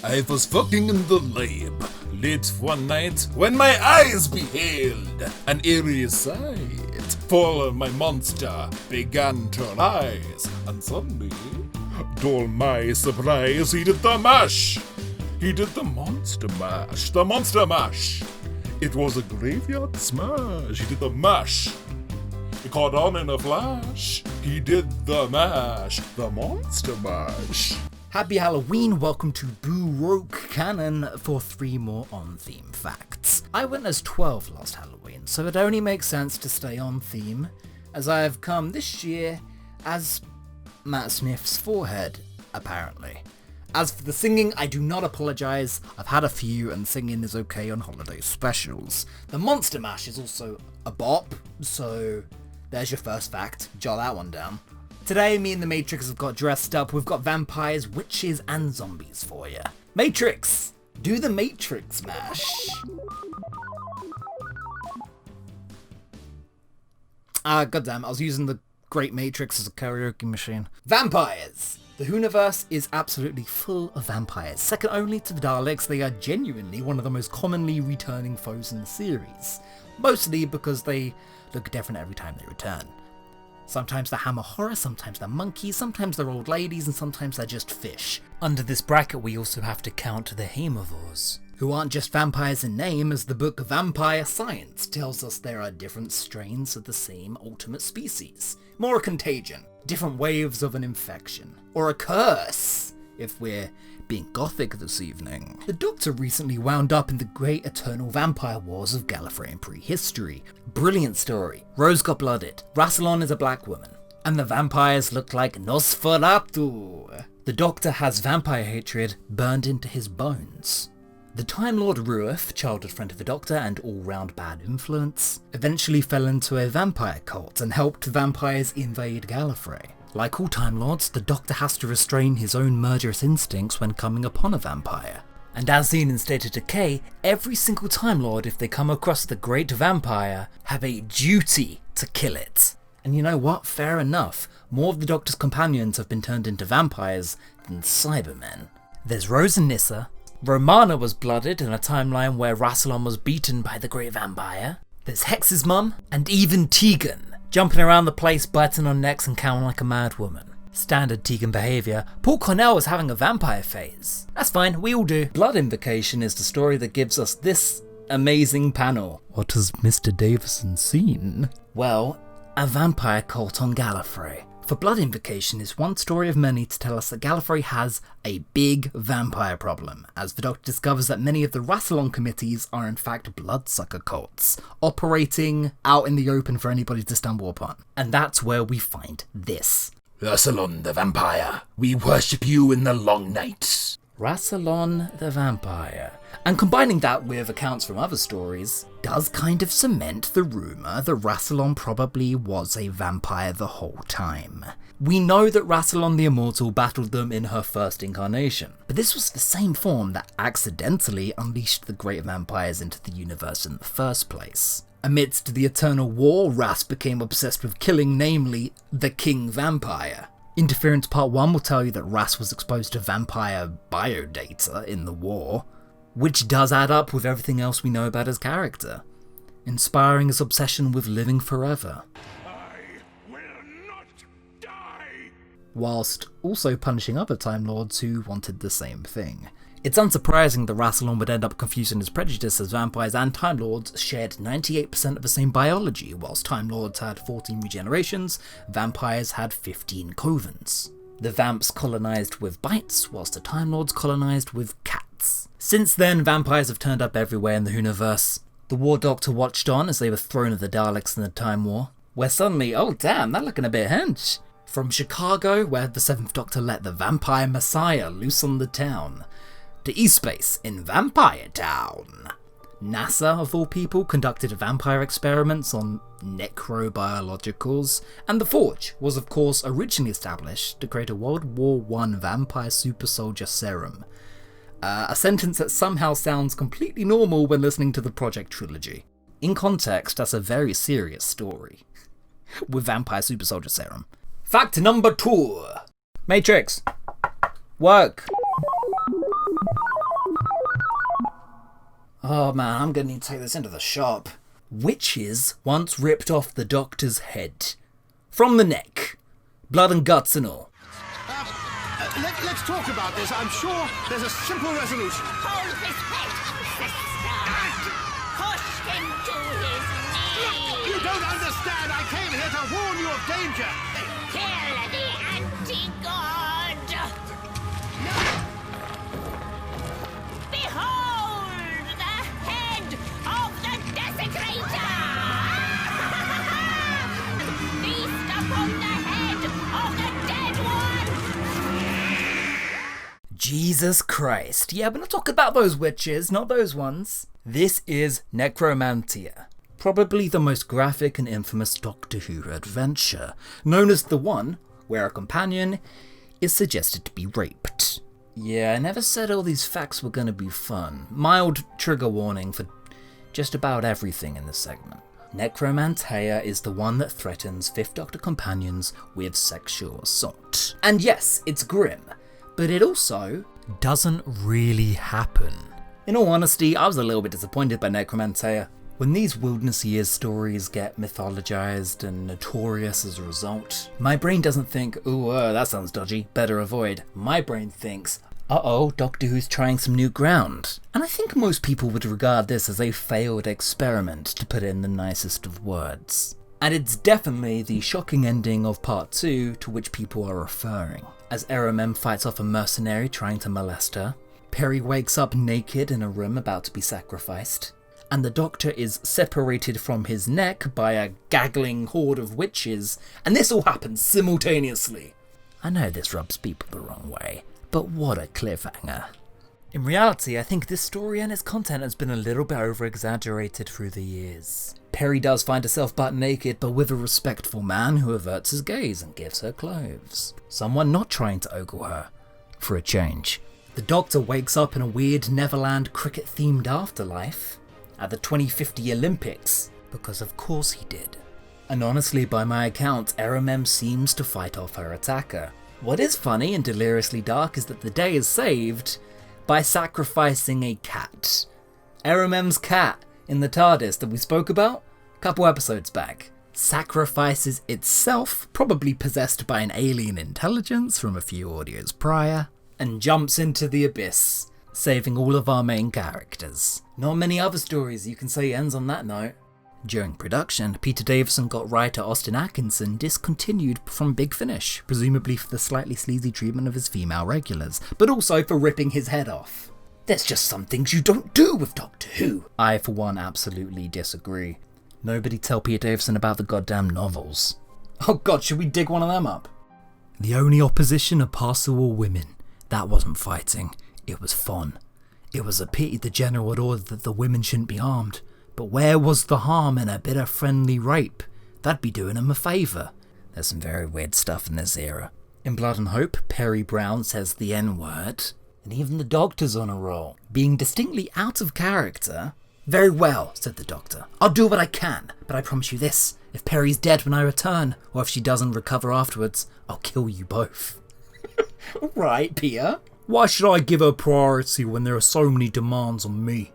I was walking in the lab late one night when my eyes beheld an eerie sight. For my monster began to rise, and suddenly, to all my surprise, he did the mash. He did the monster mash. The monster mash. It was a graveyard smash. He did the mash. It caught on in a flash. He did the mash. The monster mash. Happy Halloween, welcome to BOO-ROKE Canon for 3 more on-theme facts. I went as 12 last Halloween, so it only makes sense to stay on theme, as I have come this year as Matt Smith's forehead, apparently. As for the singing, I do not apologise, I've had a few and singing is okay on holiday specials. The Monster Mash is also a bop, so there's your first fact, jot that one down. Today, me and the Matrix have got dressed up. We've got vampires, witches, and zombies for you. Matrix! Do the Matrix mash. Goddamn, I was using the Great Matrix as a karaoke machine. Vampires! The Hooniverse is absolutely full of vampires. Second only to the Daleks, they are genuinely one of the most commonly returning foes in the series. Mostly because they look different every time they return. Sometimes they're Hammer Horror, sometimes they're monkeys, sometimes they're old ladies, and sometimes they're just fish. Under this bracket we also have to count the Haemovores, who aren't just vampires in name, as the book Vampire Science tells us there are different strains of the same ultimate species. More a contagion, different waves of an infection, or a curse, if we're being gothic this evening. The Doctor recently wound up in the great eternal vampire wars of Gallifreyan prehistory. Brilliant story. Rose got blooded. Rassellon is a black woman. And the vampires look like Nosferatu. The Doctor has vampire hatred burned into his bones. The Time Lord Ruth, childhood friend of the Doctor and all-round bad influence, eventually fell into a vampire cult and helped vampires invade Gallifrey. Like all Time Lords, the Doctor has to restrain his own murderous instincts when coming upon a vampire. And as seen in State of Decay, every single Time Lord, if they come across the Great Vampire, have a duty to kill it. And you know what? Fair enough. More of the Doctor's companions have been turned into vampires than Cybermen. There's Rose and Nyssa. Romana was blooded in a timeline where Rassellon was beaten by the Great Vampire. There's Hex's mum, and even Tegan, jumping around the place, biting on necks and counting like a mad woman. Standard Tegan behaviour. Paul Cornell was having a vampire phase. That's fine, we all do. Blood Invocation is the story that gives us this amazing panel. What has Mr. Davison seen? Well, a vampire cult on Gallifrey. For Blood Invocation is one story of many to tell us that Gallifrey has a big vampire problem, as the Doctor discovers that many of the Rassellon committees are in fact bloodsucker cults, operating out in the open for anybody to stumble upon. And that's where we find this. Rassellon the Vampire, we worship you in the long night. Rassellon the Vampire. And combining that with accounts from other stories does kind of cement the rumour that Rassellon probably was a vampire the whole time. We know that Rassellon the Immortal battled them in her first incarnation, but this was the same form that accidentally unleashed the great vampires into the universe in the first place. Amidst the eternal war, Rass became obsessed with killing, namely, the King Vampire. Interference Part 1 will tell you that Rass was exposed to vampire biodata in the war, which does add up with everything else we know about his character, inspiring his obsession with living forever. I will not die! Whilst also punishing other Time Lords who wanted the same thing. It's unsurprising that Rassellon would end up confusing his prejudice, as vampires and Time Lords shared 98% of the same biology. Whilst Time Lords had 14 regenerations, vampires had 15 covens. The vamps colonised with bites, whilst the Time Lords colonised with cats. Since then, vampires have turned up everywhere in the Hooniverse. The War Doctor watched on as they were thrown at the Daleks in the Time War, where suddenly, oh damn, they're looking a bit hench. From Chicago, where the 7th Doctor let the Vampire Messiah loose on the town, to East Space in Vampire Town. NASA, of all people, conducted vampire experiments on necrobiologicals, and the Forge was of course originally established to create a World War I vampire super soldier serum. A sentence that somehow sounds completely normal when listening to the Project trilogy. In context, that's a very serious story. With vampire super soldier serum. Fact number 2. Matrix. Work. Oh man, I'm gonna need to take this into the shop. Witches once ripped off the Doctor's head. From the neck. Blood and guts and all. Let's talk about this. I'm sure there's a simple resolution. Hold his head, sister. Push him to his knees. You don't understand. I came here to warn you of danger. Kill the anti-god. Behold the head of the desecrator. Feast upon the head of the dead one. Jesus Christ. Yeah, but not talk about those witches, not those ones. This is Necromancer. Probably the most graphic and infamous Doctor Who adventure, known as the one where a companion is suggested to be raped. Yeah, I never said all these facts were gonna be fun. Mild trigger warning for just about everything in this segment. Necromancer is the one that threatens Fifth Doctor companions with sexual assault. And yes, it's grim, but it also doesn't really happen. In all honesty, I was a little bit disappointed by Necromancer. When these Wilderness Years stories get mythologized and notorious as a result, my brain doesn't think, ooh, that sounds dodgy, better avoid. My brain thinks, uh-oh, Doctor Who's trying some new ground. And I think most people would regard this as a failed experiment, to put it in the nicest of words. And it's definitely the shocking ending of part 2 to which people are referring. As RMM fights off a mercenary trying to molest her, Peri wakes up naked in a room about to be sacrificed, and the Doctor is separated from his neck by a gaggling horde of witches, and this all happens simultaneously. I know this rubs people the wrong way, but what a cliffhanger. In reality, I think this story and its content has been a little bit over-exaggerated through the years. Peri does find herself butt naked, but with a respectful man who averts his gaze and gives her clothes. Someone not trying to ogle her, for a change. The Doctor wakes up in a weird Neverland cricket-themed afterlife at the 2050 Olympics, because of course he did. And honestly, by my account, RMM seems to fight off her attacker. What is funny and deliriously dark is that the day is saved by sacrificing a cat. RMM's cat in the TARDIS that we spoke about a couple episodes back sacrifices itself, probably possessed by an alien intelligence from a few audios prior, and jumps into the abyss, saving all of our main characters. Not many other stories you can say ends on that note. During production, Peter Davison got writer Austin Atkinson discontinued from Big Finish, presumably for the slightly sleazy treatment of his female regulars, but also for ripping his head off. There's just some things you don't do with Doctor Who. I, for one, absolutely disagree. Nobody tell Peter Davison about the goddamn novels. Oh god, should we dig one of them up? The only opposition are pastoral women. That wasn't fighting, it was fun. It was a pity the general had ordered that the women shouldn't be harmed. But where was the harm in a bit of friendly rape? That'd be doing him a favour. There's some very weird stuff in this era. In Blood and Hope, Peri Brown says the N-word, and even the Doctor's on a roll, being distinctly out of character. Very well, said the Doctor. I'll do what I can, but I promise you this. If Peri's dead when I return, or if she doesn't recover afterwards, I'll kill you both. Right, Peter. Why should I give her priority when there are so many demands on me?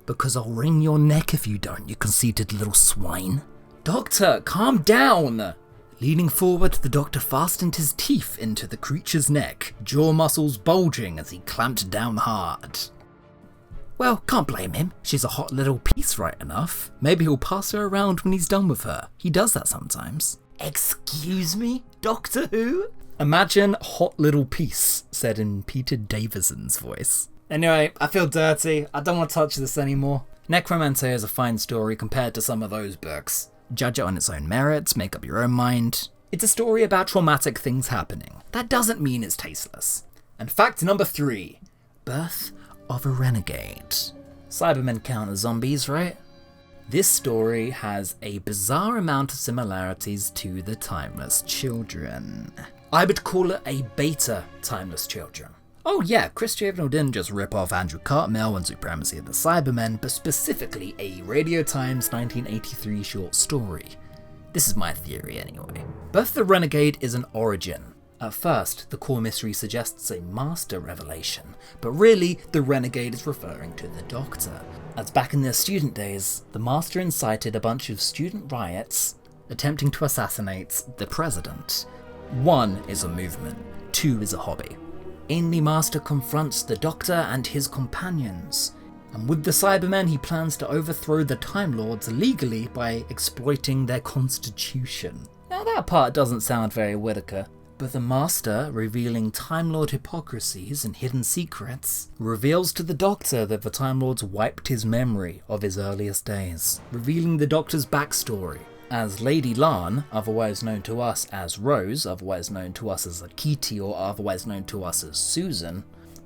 Because I'll wring your neck if you don't, you conceited little swine. Doctor, calm down! Leaning forward, the Doctor fastened his teeth into the creature's neck, jaw muscles bulging as he clamped down hard. Well, can't blame him. She's a hot little piece right enough. Maybe he'll pass her around when he's done with her. He does that sometimes. Excuse me, Doctor Who? Imagine hot little piece, said in Peter Davison's voice. Anyway, I feel dirty. I don't want to touch this anymore. Necromancer is a fine story compared to some of those books. Judge it on its own merits, make up your own mind. It's a story about traumatic things happening. That doesn't mean it's tasteless. And fact number 3. Birth of a Renegade. Cybermen count as zombies, right? This story has a bizarre amount of similarities to the Timeless Children. I would call it a beta Timeless Children. Oh yeah, Chris Chibnall didn't just rip off Andrew Cartmel and Supremacy of the Cybermen, but specifically a Radio Times 1983 short story. This is my theory anyway. Birth of the Renegade is an origin, At first, the core mystery suggests a master revelation, but really, the Renegade is referring to the Doctor. As back in their student days, the master incited a bunch of student riots attempting to assassinate the president. 1 is a movement, 2 is a hobby. Ainley Master confronts the Doctor and his companions, and with the Cybermen he plans to overthrow the Time Lords legally by exploiting their constitution. Now that part doesn't sound very Whittaker, but the Master, revealing Time Lord hypocrisies and hidden secrets, reveals to the Doctor that the Time Lords wiped his memory of his earliest days, revealing the Doctor's backstory, as Lady Larn, otherwise known to us as Rose, otherwise known to us as Akiti, or otherwise known to us as Susan,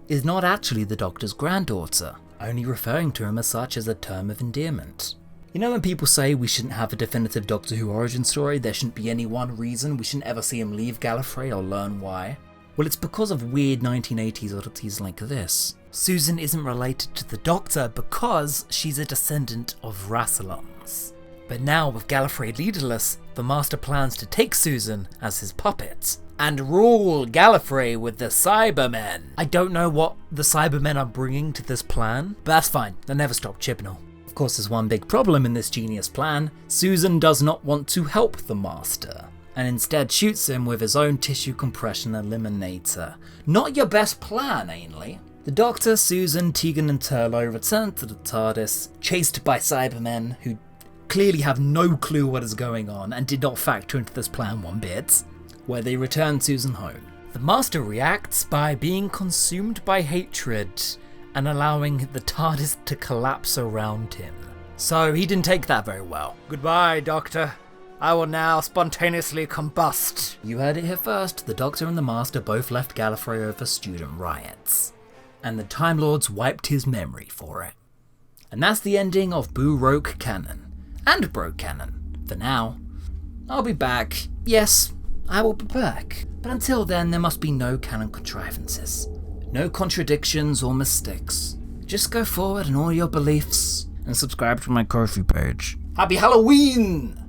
is not actually the Doctor's granddaughter, only referring to him as such as a term of endearment. You know when people say we shouldn't have a definitive Doctor Who origin story, there shouldn't be any one reason, we shouldn't ever see him leave Gallifrey or learn why? Well, it's because of weird 1980s oddities like this. Susan isn't related to the Doctor because she's a descendant of Rassellons. But now with Gallifrey leaderless, the Master plans to take Susan as his puppet and rule Gallifrey with the Cybermen. I don't know what the Cybermen are bringing to this plan, but that's fine, they'll never stop Chibnall. Of course, there's one big problem in this genius plan. Susan does not want to help the Master, and instead shoots him with his own tissue compression eliminator. Not your best plan, Ainley. The Doctor, Susan, Tegan and Turlough return to the TARDIS, chased by Cybermen who clearly have no clue what is going on and did not factor into this plan one bit, where they return Susan home. The Master reacts by being consumed by hatred and allowing the TARDIS to collapse around him. So he didn't take that very well. Goodbye, Doctor. I will now spontaneously combust. You heard it here first, the Doctor and the Master both left Gallifrey over student riots, and the Time Lords wiped his memory for it. And that's the ending of BOO-ROKE canon. And Broke canon, for now. I'll be back. Yes, I will be back. But until then, there must be no canon contrivances. No contradictions or mistakes. Just go forward in all your beliefs and subscribe to my Ko-fi page. Happy Halloween!